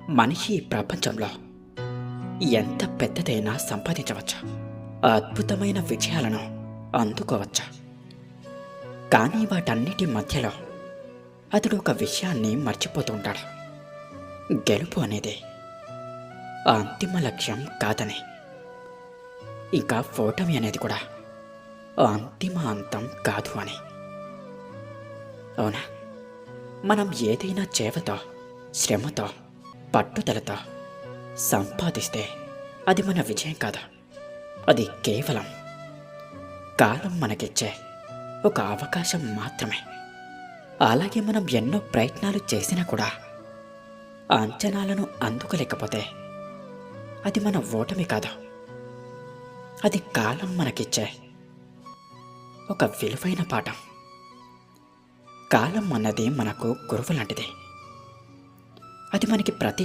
మనిషి ఈ ప్రపంచంలో ఎంత పెద్దదైనా సంపాదించవచ్చు, అద్భుతమైన విజయాలను అందుకోవచ్చు. కానీ వాటన్నిటి మధ్యలో అతడు ఒక విషయాన్ని మర్చిపోతూ ఉంటాడు. గెలుపు అనేది అంతిమ లక్ష్యం కాదని, ఇంకా ఓటమి అనేది కూడా అంతిమ అంతం కాదు అని. అవునా, మనం ఏదైనా చేవతో, శ్రమతో, పట్టుదలతో సంపాదిస్తే అది మన విజయం కాదు. అది కేవలం కాలం మనకిచ్చే ఒక అవకాశం మాత్రమే. అలాగే మనం ఎన్నో ప్రయత్నాలు చేసినా కూడా అంచనాలను అందుకోలేకపోతే అది మన ఓటమి కాదు. అది కాలం మనకిచ్చే ఒక విలువైన పాఠం. కాలం అన్నది మనకు గురువు లాంటిది. అది మనకి ప్రతి